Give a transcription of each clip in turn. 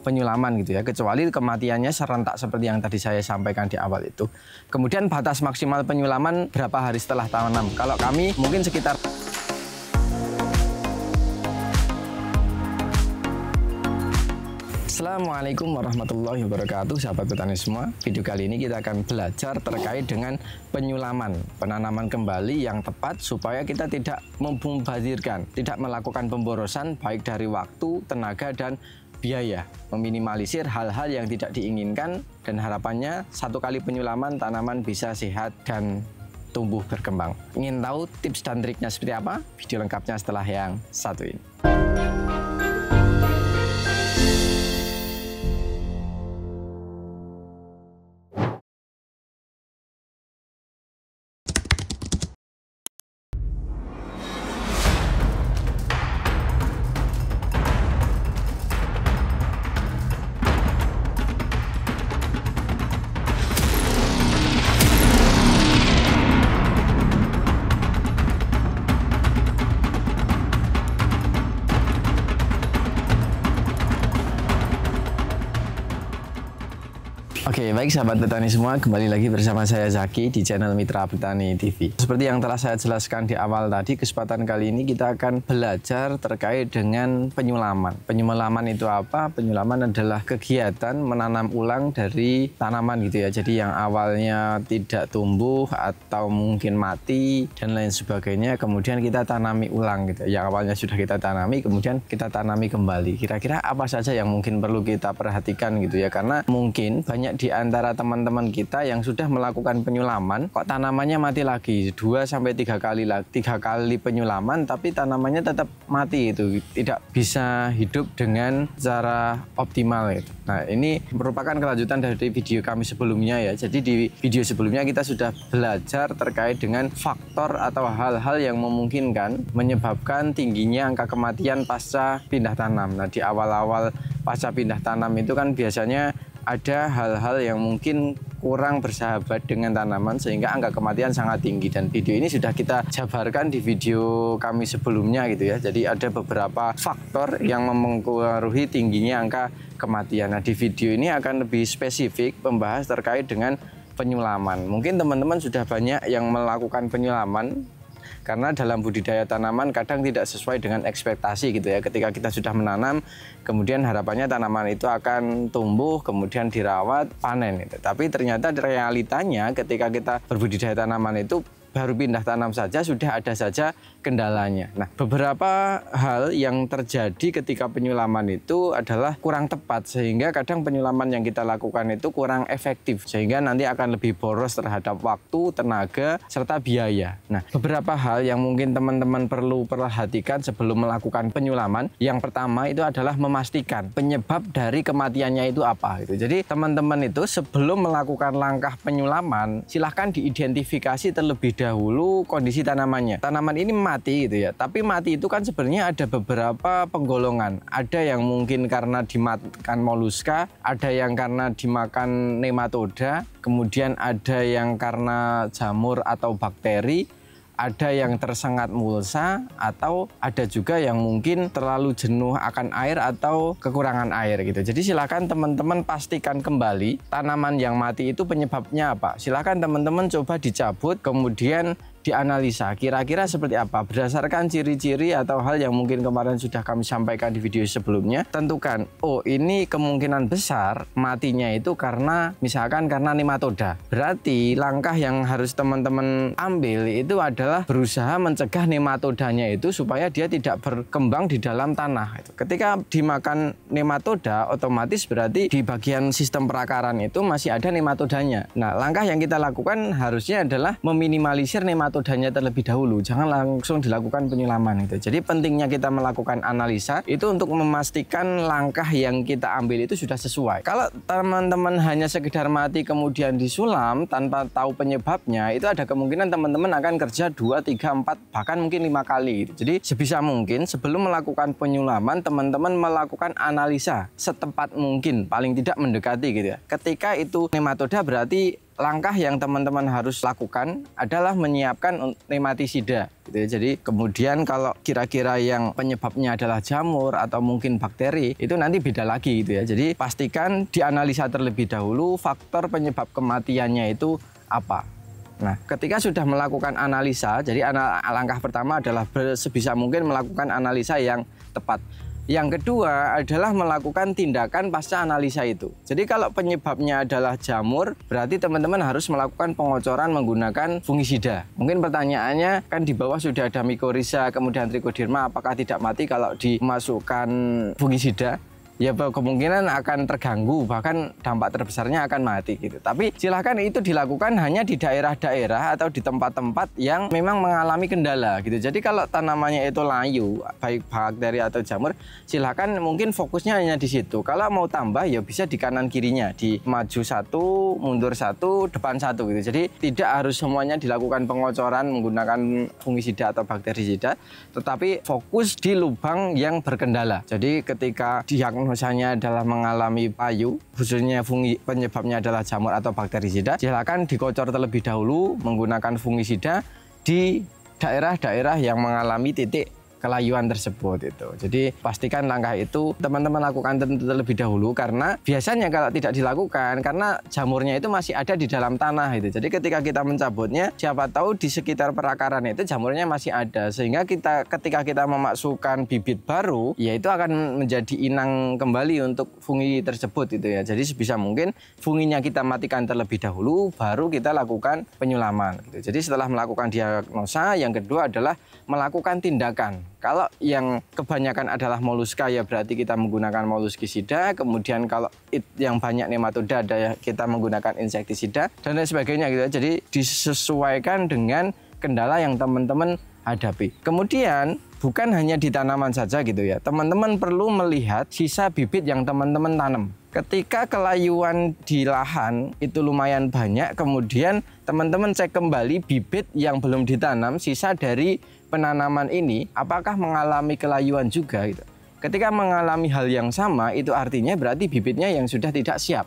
penyulaman gitu ya, kecuali kematiannya serentak seperti yang tadi saya sampaikan di awal itu. Kemudian batas maksimal penyulaman berapa hari setelah tanam? Kalau kami mungkin sekitar Assalamualaikum warahmatullahi wabarakatuh, sahabat petani semua. Video kali ini kita akan belajar terkait dengan penyulaman, penanaman kembali yang tepat supaya kita tidak memubazirkan, tidak melakukan pemborosan baik dari waktu, tenaga, dan biaya, meminimalisir hal-hal yang tidak diinginkan, dan harapannya satu kali penyulaman tanaman bisa sehat dan tumbuh berkembang. Ingin tahu tips dan triknya seperti apa? Video lengkapnya setelah yang satu ini. Oke, baik sahabat petani semua, kembali lagi bersama saya Zaki di channel Mitra Petani TV. Seperti yang telah saya jelaskan di awal tadi, kesempatan kali ini kita akan belajar terkait dengan penyulaman. Penyulaman itu apa? Penyulaman adalah kegiatan menanam ulang dari tanaman gitu ya. Jadi yang awalnya tidak tumbuh atau mungkin mati dan lain sebagainya, kemudian kita tanami ulang gitu. Yang awalnya sudah kita tanami, kemudian kita tanami kembali. Kira-kira apa saja yang mungkin perlu kita perhatikan gitu ya, karena mungkin banyak di antara teman-teman kita yang sudah melakukan penyulaman kok tanamannya mati lagi 2-3 kali penyulaman, tapi tanamannya tetap mati, itu tidak bisa hidup dengan cara optimal gitu. Nah, ini merupakan kelanjutan dari video kami sebelumnya ya. Jadi di video sebelumnya kita sudah belajar terkait dengan faktor atau hal-hal yang memungkinkan menyebabkan tingginya angka kematian pasca pindah tanam. Nah, di awal-awal pasca pindah tanam itu kan biasanya ada hal-hal yang mungkin kurang bersahabat dengan tanaman sehingga angka kematian sangat tinggi, dan video ini sudah kita jabarkan di video kami sebelumnya gitu ya. Jadi ada beberapa faktor yang mempengaruhi tingginya angka kematian. Nah, di video ini akan lebih spesifik membahas terkait dengan penyulaman. Mungkin teman-teman sudah banyak yang melakukan penyulaman, karena dalam budidaya tanaman kadang tidak sesuai dengan ekspektasi gitu ya. Ketika kita sudah menanam, kemudian harapannya tanaman itu akan tumbuh, kemudian dirawat, panen gitu. Tapi ternyata realitanya ketika kita berbudidaya tanaman itu baru pindah tanam saja sudah ada saja kendalanya. Nah, beberapa hal yang terjadi ketika penyulaman itu adalah kurang tepat, sehingga kadang penyulaman yang kita lakukan itu kurang efektif, sehingga nanti akan lebih boros terhadap waktu, tenaga, serta biaya. Nah, beberapa hal yang mungkin teman-teman perlu perhatikan sebelum melakukan penyulaman. Yang pertama itu adalah memastikan penyebab dari kematiannya itu apa gitu. Jadi teman-teman itu sebelum melakukan langkah penyulaman, silahkan diidentifikasi terlebih dahulu kondisi tanamannya. Tanaman ini mati gitu ya, tapi mati itu kan sebenarnya ada beberapa penggolongan. Ada yang mungkin karena dimakan moluska, ada yang karena dimakan nematoda, kemudian ada yang karena jamur atau bakteri, ada yang tersengat mulsa, atau ada juga yang mungkin terlalu jenuh akan air atau kekurangan air gitu. Jadi silakan teman-teman pastikan kembali tanaman yang mati itu penyebabnya apa. Silakan teman-teman coba dicabut, kemudian dianalisa kira-kira seperti apa berdasarkan ciri-ciri atau hal yang mungkin kemarin sudah kami sampaikan di video sebelumnya. Tentukan, oh ini kemungkinan besar matinya itu karena misalkan karena nematoda. Berarti langkah yang harus teman-teman ambil itu adalah berusaha mencegah nematodanya itu supaya dia tidak berkembang di dalam tanah. Ketika dimakan nematoda, otomatis berarti di bagian sistem perakaran itu masih ada nematodanya. Nah, langkah yang kita lakukan harusnya adalah meminimalisir nematodanya terlebih dahulu, jangan langsung dilakukan penyulaman itu. Jadi pentingnya kita melakukan analisa itu untuk memastikan langkah yang kita ambil itu sudah sesuai. Kalau teman-teman hanya sekedar mati kemudian disulam tanpa tahu penyebabnya, itu ada kemungkinan teman-teman akan kerja 2, 3, 4, bahkan mungkin 5 kali gitu. Jadi sebisa mungkin sebelum melakukan penyulaman, teman-teman melakukan analisa setepat mungkin, paling tidak mendekati gitu ya. Ketika itu nematoda berarti langkah yang teman-teman harus lakukan adalah menyiapkan nematisida. Gitu ya. Jadi kemudian kalau kira-kira yang penyebabnya adalah jamur atau mungkin bakteri, itu nanti beda lagi gitu ya. Jadi pastikan dianalisa terlebih dahulu faktor penyebab kematiannya itu apa. Nah, ketika sudah melakukan analisa, jadi langkah pertama adalah sebisa mungkin melakukan analisa yang tepat. Yang kedua adalah melakukan tindakan pasca analisa itu. Jadi kalau penyebabnya adalah jamur, berarti teman-teman harus melakukan pengocoran menggunakan fungisida. Mungkin pertanyaannya kan di bawah sudah ada mycorrhiza, kemudian trichoderma, apakah tidak mati kalau dimasukkan fungisida? Ya kemungkinan akan terganggu, bahkan dampak terbesarnya akan mati gitu. Tapi silahkan itu dilakukan hanya di daerah-daerah atau di tempat-tempat yang memang mengalami kendala gitu. Jadi kalau tanamannya itu layu, baik bakteri atau jamur, silahkan mungkin fokusnya hanya di situ. Kalau mau tambah ya bisa di kanan kirinya, di maju satu, mundur satu, depan satu gitu. Jadi tidak harus semuanya dilakukan pengocoran menggunakan fungisida atau bakterisida, tetapi fokus di lubang yang berkendala. Jadi ketika diagnosanya adalah mengalami payu, khususnya penyebabnya adalah jamur atau bakterisida, silakan dikocor terlebih dahulu menggunakan fungisida di daerah-daerah yang mengalami titik kelayuan tersebut itu. Jadi pastikan langkah itu teman-teman lakukan terlebih dahulu, karena biasanya kalau tidak dilakukan karena jamurnya itu masih ada di dalam tanah itu. Jadi ketika kita mencabutnya, siapa tahu di sekitar perakaran itu jamurnya masih ada, sehingga ketika kita memasukkan bibit baru, ya itu akan menjadi inang kembali untuk fungi tersebut itu ya. Jadi sebisa mungkin funginya kita matikan terlebih dahulu, baru kita lakukan penyulaman gitu. Jadi setelah melakukan diagnosa, yang kedua adalah melakukan tindakan. Kalau yang kebanyakan adalah moluska ya berarti kita menggunakan moluskisida. Kemudian kalau yang banyak nematoda ya kita menggunakan insektisida dan lain sebagainya gitu. Jadi disesuaikan dengan kendala yang teman-teman hadapi. Kemudian bukan hanya di tanaman saja gitu ya. Teman-teman perlu melihat sisa bibit yang teman-teman tanam. Ketika kelayuan di lahan itu lumayan banyak, kemudian teman-teman cek kembali bibit yang belum ditanam, sisa dari penanaman ini apakah mengalami kelayuan juga gitu. Ketika mengalami hal yang sama, itu artinya berarti bibitnya yang sudah tidak siap.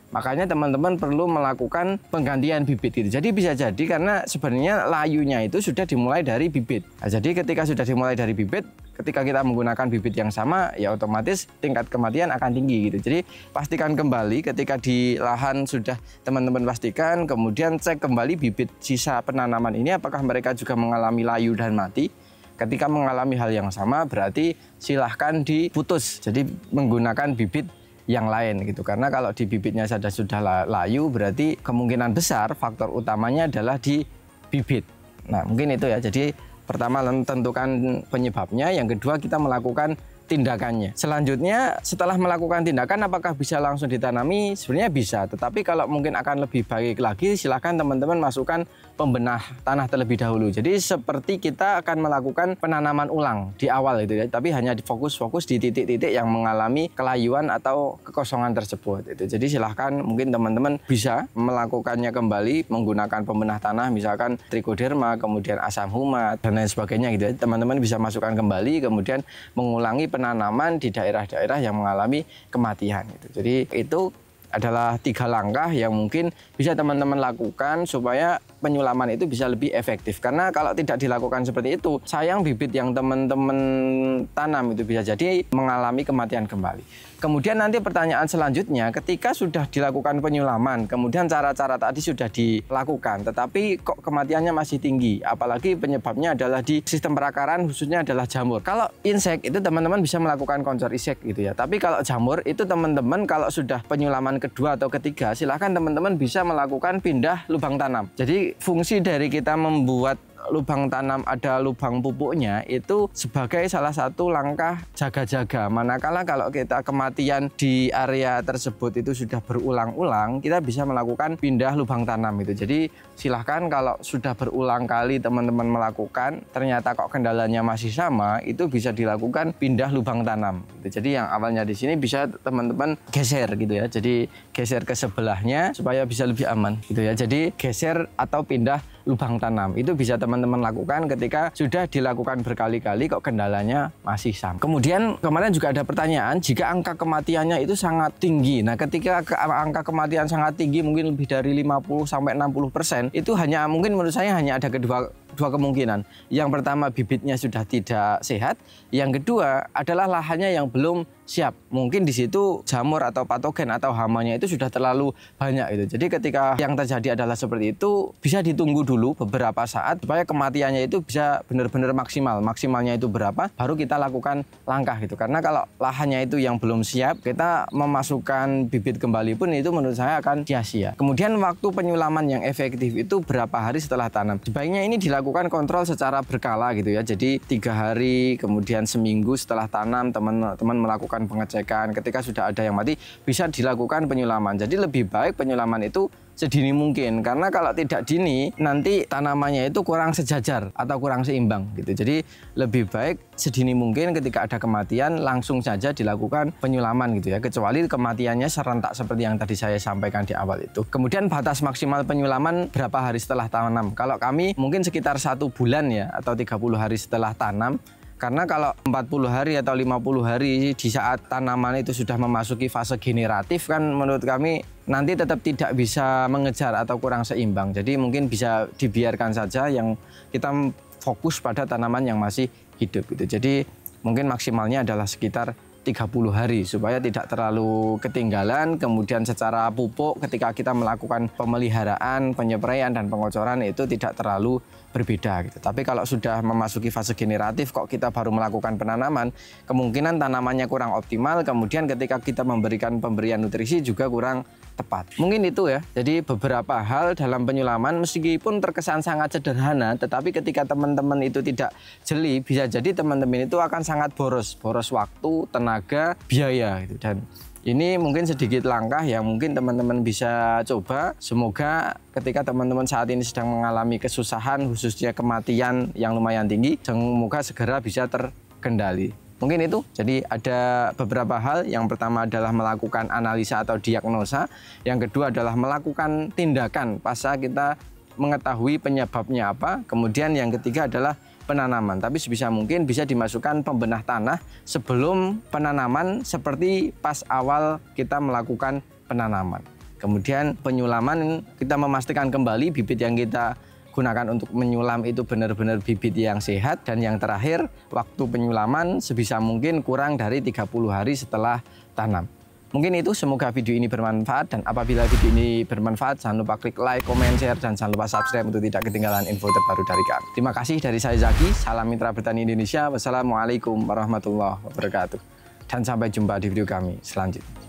Makanya teman-teman perlu melakukan penggantian bibit gitu. Jadi bisa jadi karena sebenarnya layunya itu sudah dimulai dari bibit. Nah, jadi ketika sudah dimulai dari bibit, ketika kita menggunakan bibit yang sama, ya otomatis tingkat kematian akan tinggi gitu. Jadi pastikan kembali ketika di lahan sudah teman-teman pastikan, kemudian cek kembali bibit sisa penanaman ini apakah mereka juga mengalami layu dan mati. Ketika mengalami hal yang sama, berarti silahkan diputus. Jadi menggunakan bibit yang lain gitu, karena kalau di bibitnya saja sudah layu, berarti kemungkinan besar faktor utamanya adalah di bibit. Nah mungkin itu ya. Jadi pertama tentukan penyebabnya, yang kedua kita melakukan tindakannya. Selanjutnya setelah melakukan tindakan apakah bisa langsung ditanami? Sebenarnya bisa, tetapi kalau mungkin akan lebih baik lagi silahkan teman-teman masukkan pembenah tanah terlebih dahulu. Jadi seperti kita akan melakukan penanaman ulang di awal itu ya, tapi hanya fokus di titik-titik yang mengalami kelayuan atau kekosongan tersebut itu. Jadi silahkan mungkin teman-teman bisa melakukannya kembali menggunakan pembenah tanah, misalkan trichoderma, kemudian asam humat dan lain sebagainya gitu ya. Teman-teman bisa masukkan kembali, kemudian mengulangi penanaman di daerah-daerah yang mengalami kematian gitu. Jadi itu adalah 3 langkah yang mungkin bisa teman-teman lakukan supaya penyulaman itu bisa lebih efektif. Karena kalau tidak dilakukan seperti itu, sayang bibit yang teman-teman tanam itu bisa jadi mengalami kematian kembali. Kemudian nanti pertanyaan selanjutnya, ketika sudah dilakukan penyulaman, kemudian cara-cara tadi sudah dilakukan, tetapi kok kematiannya masih tinggi, apalagi penyebabnya adalah di sistem perakaran, khususnya adalah jamur. Kalau insek itu teman-teman bisa melakukan koncor insek gitu ya, tapi kalau jamur itu teman-teman kalau sudah penyulaman kedua atau ketiga, silahkan teman-teman bisa melakukan pindah lubang tanam. Jadi fungsi dari kita membuat lubang tanam ada lubang pupuknya itu sebagai salah satu langkah jaga-jaga. Manakala kalau kita kematian di area tersebut itu sudah berulang-ulang, kita bisa melakukan pindah lubang tanam itu. Jadi silahkan kalau sudah berulang kali teman-teman melakukan, ternyata kok kendalanya masih sama, itu bisa dilakukan pindah lubang tanam. Jadi yang awalnya di sini bisa teman-teman geser gitu ya. Jadi geser ke sebelahnya supaya bisa lebih aman gitu ya. Jadi geser atau pindah lubang tanam. Itu bisa teman-teman lakukan ketika sudah dilakukan berkali-kali kok kendalanya masih sama. Kemudian kemarin juga ada pertanyaan, jika angka kematiannya itu sangat tinggi. Nah, ketika angka kematian sangat tinggi, mungkin lebih dari 50-60%, itu mungkin menurut saya hanya ada dua kemungkinan. Yang pertama, bibitnya sudah tidak sehat. Yang kedua adalah lahannya yang belum siap. Mungkin di situ jamur atau patogen atau hamanya itu sudah terlalu banyak itu. Jadi ketika yang terjadi adalah seperti itu, bisa ditunggu dulu beberapa saat supaya kematiannya itu bisa benar-benar maksimal. Maksimalnya itu berapa, baru kita lakukan langkah gitu. Karena kalau lahannya itu yang belum siap, kita memasukkan bibit kembali pun itu menurut saya akan sia-sia. Kemudian waktu penyulaman yang efektif itu berapa hari setelah tanam. Sebaiknya ini dilakukan kontrol secara berkala gitu ya. Jadi 3 hari, kemudian seminggu setelah tanam, teman-teman melakukan pengecekan. Ketika sudah ada yang mati, bisa dilakukan penyulaman. Jadi lebih baik penyulaman itu sedini mungkin, karena kalau tidak dini nanti tanamannya itu kurang sejajar atau kurang seimbang gitu. Jadi lebih baik sedini mungkin ketika ada kematian langsung saja dilakukan penyulaman gitu ya, kecuali kematiannya serentak seperti yang tadi saya sampaikan di awal itu. Kemudian batas maksimal penyulaman berapa hari setelah tanam? Kalau kami mungkin sekitar 1 bulan ya, atau 30 hari setelah tanam. Karena kalau 40 hari atau 50 hari di saat tanaman itu sudah memasuki fase generatif, kan menurut kami nanti tetap tidak bisa mengejar atau kurang seimbang. Jadi mungkin bisa dibiarkan saja, yang kita fokus pada tanaman yang masih hidup gitu. Jadi mungkin maksimalnya adalah sekitar 30 hari supaya tidak terlalu ketinggalan. Kemudian secara pupuk ketika kita melakukan pemeliharaan, penyepraian dan pengocoran itu tidak terlalu berbeda gitu. Tapi kalau sudah memasuki fase generatif kok kita baru melakukan penanaman, kemungkinan tanamannya kurang optimal, kemudian ketika kita memberikan pemberian nutrisi juga kurang tepat. Mungkin itu ya. Jadi beberapa hal dalam penyulaman meskipun terkesan sangat sederhana, tetapi ketika teman-teman itu tidak jeli, bisa jadi teman-teman itu akan sangat boros waktu, tenaga, biaya gitu. Dan ini mungkin sedikit langkah yang mungkin teman-teman bisa coba. Semoga ketika teman-teman saat ini sedang mengalami kesusahan, khususnya kematian yang lumayan tinggi, semoga segera bisa terkendali. Mungkin itu. Jadi ada beberapa hal. Yang pertama adalah melakukan analisa atau diagnosa. Yang kedua adalah melakukan tindakan pasca kita mengetahui penyebabnya apa. Kemudian yang ketiga adalah penanaman. Tapi sebisa mungkin bisa dimasukkan pembenah tanah sebelum penanaman seperti pas awal kita melakukan penanaman. Kemudian penyulaman, kita memastikan kembali bibit yang kita gunakan untuk menyulam itu benar-benar bibit yang sehat. Dan yang terakhir, waktu penyulaman sebisa mungkin kurang dari 30 hari setelah tanam. Mungkin itu, semoga video ini bermanfaat. Dan apabila video ini bermanfaat, jangan lupa klik like, comment, share, dan jangan lupa subscribe untuk tidak ketinggalan info terbaru dari kami. Terima kasih dari saya Zaki, salam Mitra Bertani Indonesia. Wassalamualaikum warahmatullahi wabarakatuh. Dan sampai jumpa di video kami selanjutnya.